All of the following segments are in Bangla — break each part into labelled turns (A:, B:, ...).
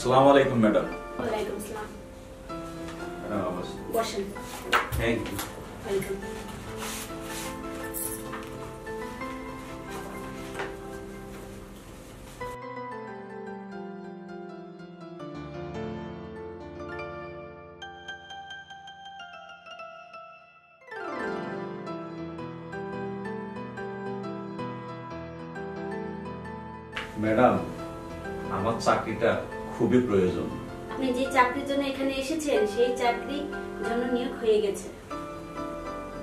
A: আসসালামু আলাইকুম ম্যাডাম।
B: ওয়ালাইকুম আসসালাম।
A: ম্যাডাম
B: বসেন।
A: Thank you.
B: ওয়েলকাম।
A: ম্যাডাম আমার চাকরিটা খুবই প্রয়োজন।
B: আপনি যে চাকরির জন্য এখানে এসেছেন সেই চাকরি জন্য নিয়োগ হয়ে গেছে।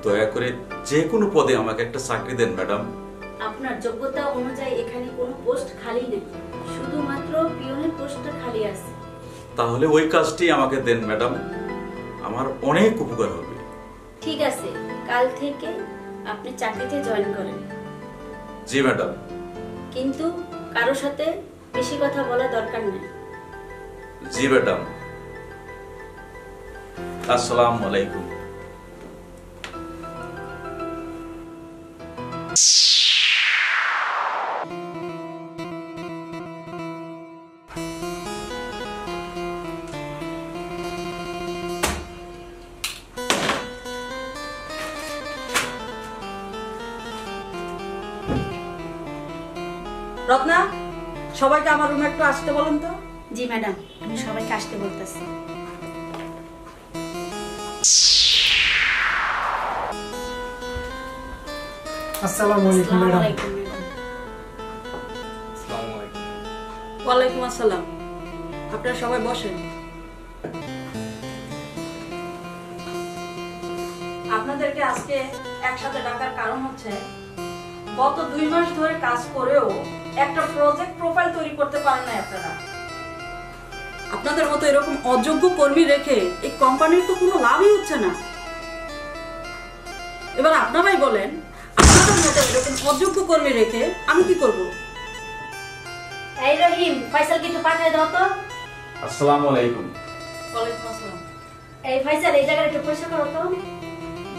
A: দয়া করে যে কোনো পদে আমাকে একটা চাকরি দেন ম্যাডাম।
B: আপনার যোগ্যতা অনুযায়ী এখানে কোনো পোস্ট খালি নেই, শুধুমাত্র পিয়নের পোস্টটা খালি আছে।
A: তাহলে ওই কাজটি আমাকে দেন ম্যাডাম, আমার অনেক উপকার হবে।
B: ঠিক আছে, কাল থেকে আপনি চাকরিতে জয়েন করেন।
A: জি ম্যাডাম।
B: কিন্তু কারোর সাথে বেশি কথা বলা দরকার নেই।
A: জি ম্যাডাম। আসসালামু আলাইকুম।
C: রত্না, সবাইকে আমার রুমে একটু আসতে বলেন তো।
B: জি ম্যাডাম, আমি সবাইকে আসতে বলতেছি।
D: আসসালামু আলাইকুম ম্যাডাম।
C: ওয়ালাইকুম আসসালাম। আপনারা সবাই বসেন। আপনাদেরকে আজকে একসাথে ডাকার কারণ হচ্ছে গত 2 মাস ধরে কাজ করেও একটা প্রজেক্ট প্রোফাইল তৈরি করতে পারেন না আপনারা। আপনাদের মতো এরকম অযোগ্য কর্মী রেখে এই কোম্পানির তো কোনো লাভই হচ্ছে না। এবার আপনারাই বলেন, আপনাদের মতো এরকম অযোগ্য কর্মী রেখে আমি কি করব?
B: এই রহিম, ফয়সাল কি একটু পাঠিয়ে দাও তো।
A: আসসালামু আলাইকুম।
C: ওয়ালাইকুম আসসালাম।
B: এই ফয়সাল, এই জায়গাটা একটু পরিষ্কার করো তো।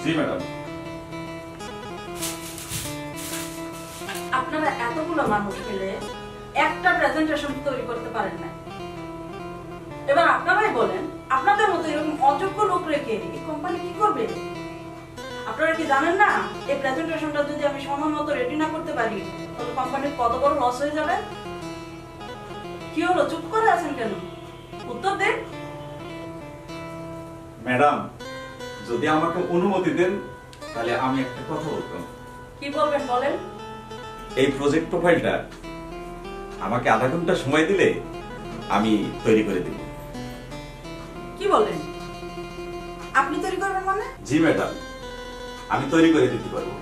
A: জি ম্যাডাম।
C: আপনারা এতগুলো মানুষ মিলে একটা প্রেজেন্টেশন তৈরি করতে পারেন না। এবার আপনারাই বলেন, আপনাদের মতো এরকম অযোগ্য লোক রেখে এই কোম্পানি কি করবে? আপনারা কি জানেন না এই প্রেজেন্টেশনটা যদি আমি সময় মতো রেডি না করতে পারি তাহলে কোম্পানির কত বড় লস হয়ে যাবে? কি হলো, চুপ করে আছেন কেন? উত্তর দেন।
A: ম্যাডাম, যদি আমাকে অনুমতি দেন তাহলে আমি একটা কথা বলতাম।
C: কি বলবেন বলেন।
A: এই প্রজেক্ট প্রোফাইলটা আমাকে আধা ঘন্টা সময় দিলে আমি তৈরি করে দেব।
C: কি বলেন? আপনি তৈরি করবেন মানে?
A: জি ম্যাডাম, আমি তৈরি করে দিতে পারবো।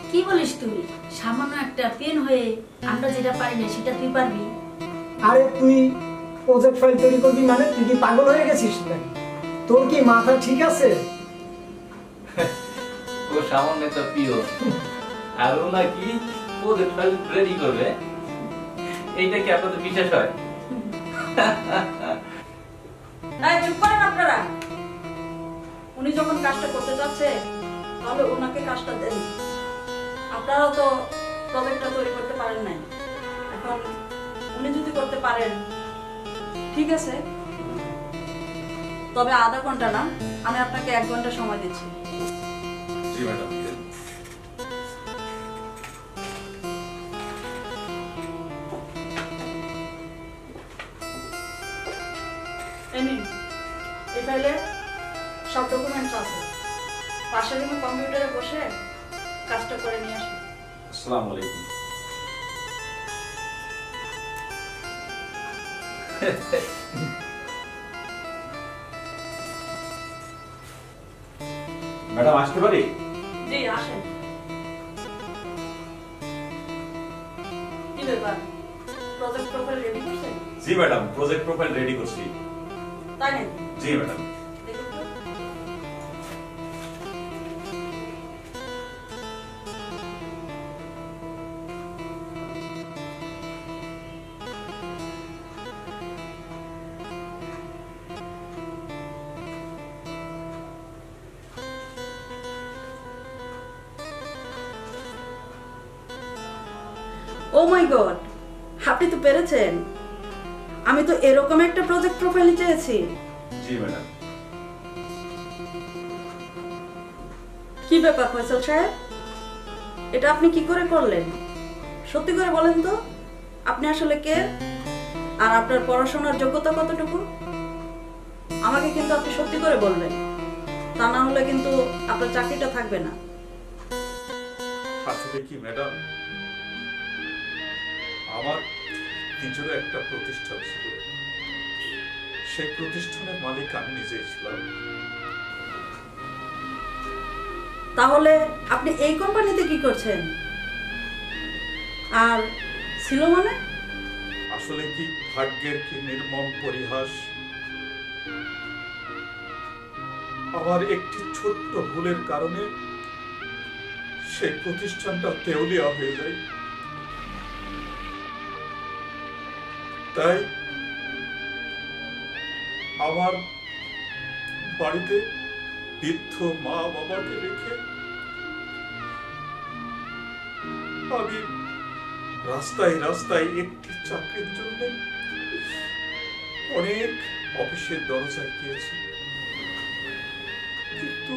B: কি বলিস তুই? সামান্য একটা পেন হয়ে আমরা যেটা পারি না সেটা তুই পারবি?
D: আরে তুই প্রজেক্ট ফাইল তৈরি করবি মানে তুই কি পাগল হয়ে গেছিস নাকি? তোর কি মাথা ঠিক আছে?
E: ও সামান্য একটা পিও আর ও নাকি প্রজেক্ট ফাইল রেডি করবে, এইটা কি আপনাদের বিশ্বাস হয়?
C: চুপ করেন আপনারা। উনি যখন কাজটা করতে যাচ্ছে তাহলে ওনাকে কাজটা দেন। আপনারাও তো প্রজেক্টটা তৈরি করতে পারেন নাই, এখন উনি যদি করতে পারেন ঠিক আছে, তবে আধা ঘন্টা না, আমি আপনাকে 1 ঘন্টা সময় দিচ্ছি।
A: জি ম্যাডাম।
C: এই ফাইলে সব ডকুমেন্টস আছে, পাশের রুমে কম্পিউটারে বসে কাজটা করে নিয়ে আসুন।
A: আসসালামু আলাইকুম। ম্যাডাম আসতে পারি?
C: জি আসেন। কি ব্যাপার, প্রজেক্ট প্রোফাইল রেডি করছেন?
A: জি ম্যাডাম, প্রজেক্ট প্রোফাইল রেডি করছি।
C: তাই নাকি?
A: জি ম্যাডাম।
C: দেখুন তো। ও মাই গড, আপনি তো পেরেছেন। আমি তো এরকম একটা প্রজেক্ট প্রোফাইল চেয়েছি।
A: জি ম্যাডাম।
C: কি ব্যাপার ফয়সাল সাহেব, এটা আপনি কি করে করলেন? সত্যি করে বলেন তো, আপনি আসলে কে আর আপনার পড়াশোনার যোগ্যতা কতটুকু? আমাকে কিন্তু আপনি সত্যি করে বলবেন, তা না হলে কিন্তু আপনার চাকরিটা থাকবে না।
F: আসলে কি ম্যাডাম, আমার নিজেরও একটা প্রতিষ্ঠান ছিল, সেই প্রতিষ্ঠানের মালিক আমি নিজেই ছিলাম।
C: তাহলে আপনি এই কোম্পানিতে কি করছেন? আর ছিল মানে?
F: আসলে কি ভাগ্যের কি নির্মম পরিহাস, আমার একটি ছোট্ট ভুলের কারণে সেই প্রতিষ্ঠানটা দেউলিয়া হয়ে যায়। তাই আমার বাড়িতে বৃদ্ধ মা বাবাকে রেখে আমি রাস্তায় রাস্তায় একটি চাকরির জন্য অনেক অফিসের দরজায় গিয়েছি, কিন্তু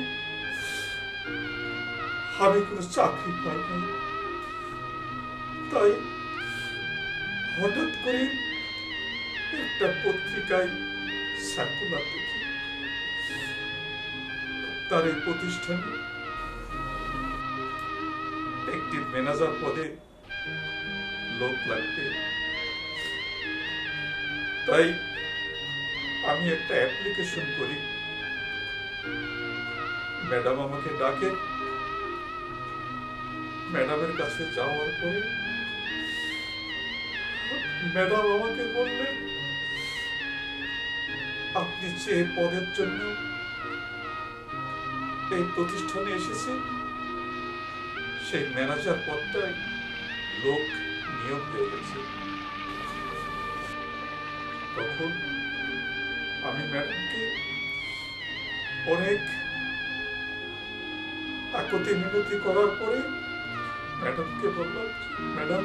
F: আমি কোনো চাকরি পাই নাই। তাই হঠাৎ করে একটা পত্রিকায় সার্কুলার দেখি, তার এই প্রতিষ্ঠানে একটি ম্যানেজার পদে লোক লাগবে। তাই আমি একটা অ্যাপ্লিকেশন করি, ম্যাডাম আমাকে ডাকে। ম্যাডামের কাছে যাওয়ার পরে ম্যাডাম আমাকে বললেন, আপনি যে পদের জন্য এই প্রতিষ্ঠানে এসেছেন সেই ম্যানেজার পদটায় লোক নিয়োগ হয়ে গেছে। তখন আমি ম্যাডামকে অনেক আকুতি মিনতি করার পরে ম্যাডামকে বললাম, ম্যাডাম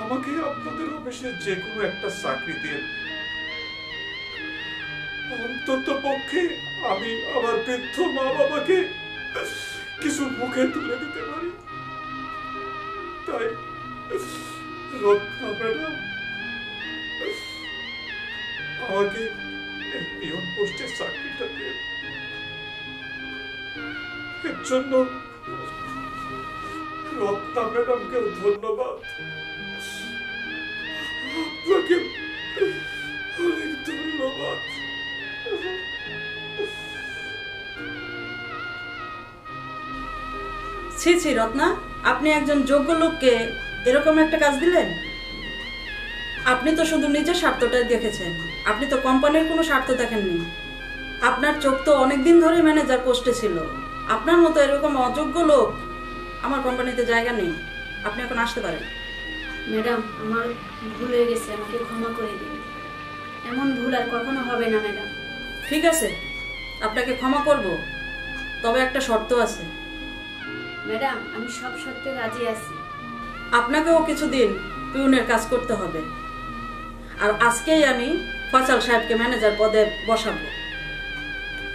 F: আমাকে আপনাদের অফিসে যে কোনো একটা চাকরি দিয়ে অন্তত পক্ষে আমি আমার বৃদ্ধ মা বাবাকে কিছু মুখে তুলে দিতে পারি। তাই রত্না ম্যাডাম আমাকে পিয়ন পোস্টের চাকরিটা দেন। এর জন্য রত্না ম্যাডামকে ধন্যবাদ, আপনাকে অনেক ধন্যবাদ।
C: ছি ছি রত্না, আপনি একজন যোগ্য লোককে এরকম একটা কাজ দিলেন? আপনি তো শুধু নিজের স্বার্থটাই দেখেছেন, আপনি তো কোম্পানির কোনো স্বার্থ দেখেননি। আপনার চোখ তো অনেকদিন ধরে ম্যানেজার পোস্টে ছিল। আপনার মতো এরকম অযোগ্য লোক আমার কোম্পানিতে জায়গা নেই। আপনি এখন আসতে পারেন।
B: ম্যাডাম, আমার ভুল হয়ে গেছে, আমাকে ক্ষমা করে দিন। এমন ভুল আর কখনো হবে না ম্যাডাম।
C: ঠিক আছে, আপনাকে ক্ষমা করব, তবে একটা শর্ত আছে।
B: ম্যাডাম, আমি সব শর্তে রাজি আছি।
C: আপনাকেও কিছুদিন পিউনের কাজ করতে হবে, আর আজকেই আমি ফয়সাল সাহেবকে ম্যানেজার পদে বসাবো।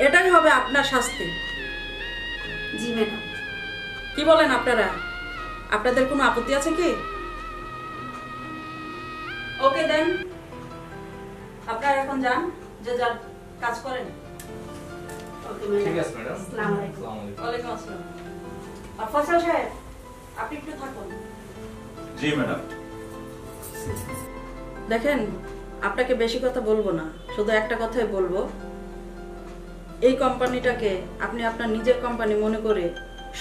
C: এটাই হবে আপনার শাস্তি।
B: জি ম্যাডাম।
C: কি বলেন আপনারা? আপনাদের কোনো আপত্তি আছে কি? ওকে দেন, আপনারা এখন যান, যে যার কাজ করেন।
B: Okay madam.
E: ঠিক আছে ম্যাডাম।
B: আসসালামু আলাইকুম।
E: আসসালামু আলাইকুম।
C: ওয়ালাইকুম আসসালাম। আর ফয়সাল সাহেব, আপনি একটু থাকুন।
A: জি ম্যাডাম।
C: দেখেন, আপনাকে বেশি কথা বলবো না, শুধু একটা কথাই বলবো। এই কোম্পানিটাকে আপনি আপনার নিজের কোম্পানি মনে করে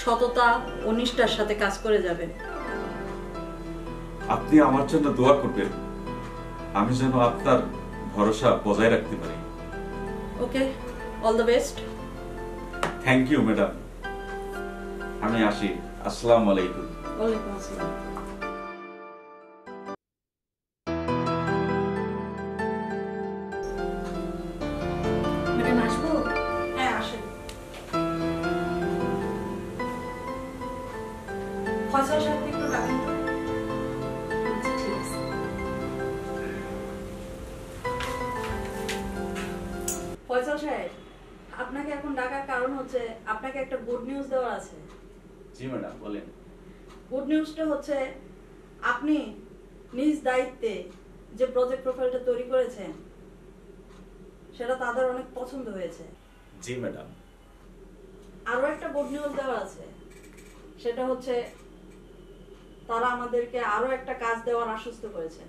C: সততা ও নিষ্ঠার সাথে কাজ করে যাবেন।
A: আপনি আমার জন্য দোয়া করবেন, আমি যেন আপনার ভরসা বজায় রাখতে পারি।
C: Okay, all the best.
A: Thank you madam. আমি আসি। আসসালামু আলাইকুম।
C: ওয়ালাইকুম আসসালাম।
B: ম্যাডাম, আসবো?
C: হ্যাঁ, আসেন। ফয়সাল সাহেবকে একটু ডাকুন তো।
B: আচ্ছা, ঠিক আছে।
C: ফয়সাল সাহেব, আপনাকে এখন ডাকার কারণ হচ্ছে আপনাকে একটা গুড নিউজ দেওয়ার আছে।
E: জি ম্যাডাম, বলেন।
C: গুড নিউজটা হচ্ছে আপনি নিজ দায়িত্বে যে প্রজেক্ট প্রোফাইলটা তৈরি করেছেন সেটা তাদের অনেক পছন্দ হয়েছে।
A: জি ম্যাডাম।
C: আরো একটা গুড নিউজ দেওয়া আছে, সেটা হচ্ছে তারা আমাদেরকে আরো একটা কাজ দেওয়ার আশ্বস্ত করেছে।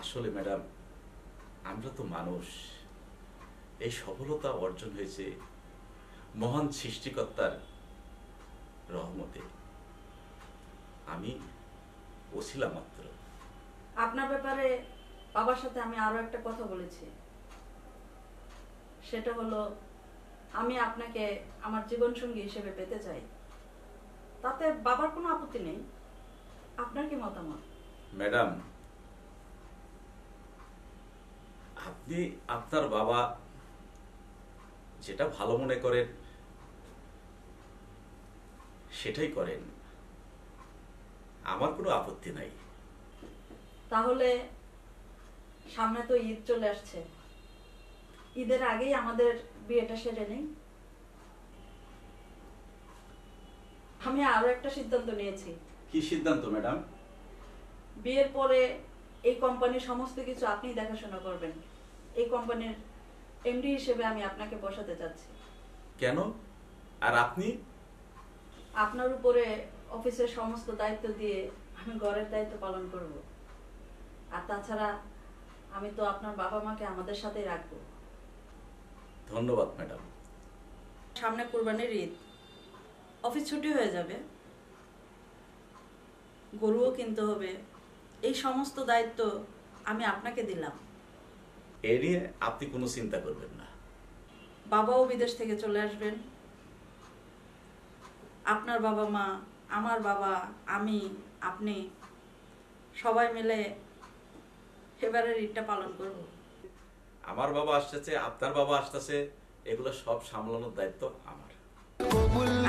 A: আসলে ম্যাডাম, আমরা তো মানুষ। এই সফলতা অর্জন হয়েছে মহান সৃষ্টিকর্তার রহমতে। আমি ওসিলা মাত্র।
C: আপনার ব্যাপারে বাবার সাথে আমি আরো একটা কথা বলেছি, সেটা হলো আমি আপনাকে আমার জীবনসঙ্গী হিসেবে পেতে চাই। তাতে বাবার কোনো আপত্তি নেই। আপনার কি মতামত?
A: ম্যাডাম, আপনি আপনার বাবা যেটা ভালো মনে করেন সেটাই করেন, আমার কোনো আপত্তি নাই।
C: তাহলে সামনে তো ঈদ চলে আসছে, ঈদের আগেই আমাদের বিয়েটা সেরে নেই। আমি আরো একটা সিদ্ধান্ত নিয়েছি।
A: কি সিদ্ধান্ত ম্যাডাম?
C: বিয়ের পরে এই কোম্পানির সমস্ত কিছু আপনি দেখাশোনা করবেন। এই কোম্পানির এমডি হিসেবে আমি আপনাকে বসাতে চাচ্ছি।
A: কেন? আর আপনি?
C: আপনার উপরে অফিসের সমস্ত দায়িত্ব দিয়ে আমি ঘরের দায়িত্ব পালন করব। আর তাছাড়া আমি তো আপনার বাবা মাকে আমাদের সাথেই রাখবো।
A: ধন্যবাদ ম্যাডাম।
C: সামনে কুরবানির ঈদ, অফিস ছুটি হয়ে যাবে, গরুও কিনতে হবে। এই সমস্ত দায়িত্ব আমি আপনাকে দিলাম।
A: এ নিয়ে আপনি কোনো চিন্তা করবেন না।
C: বাবাও বিদেশ থেকে চলে আসবেন। আপনার বাবা মা, আমার বাবা, আমি, আপনি সবাই মিলে এবারের ঈদটা পালন করব।
A: আমার বাবা আসতেছে, আপনার বাবা আসতেছে, এগুলো সব সামলানোর দায়িত্ব আমার।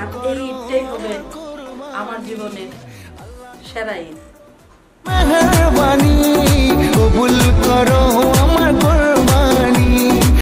C: আর এই ঈদটাই হবে আমার জীবনের সেরা ঈদ।
G: মেহেরবানি কবুল করো।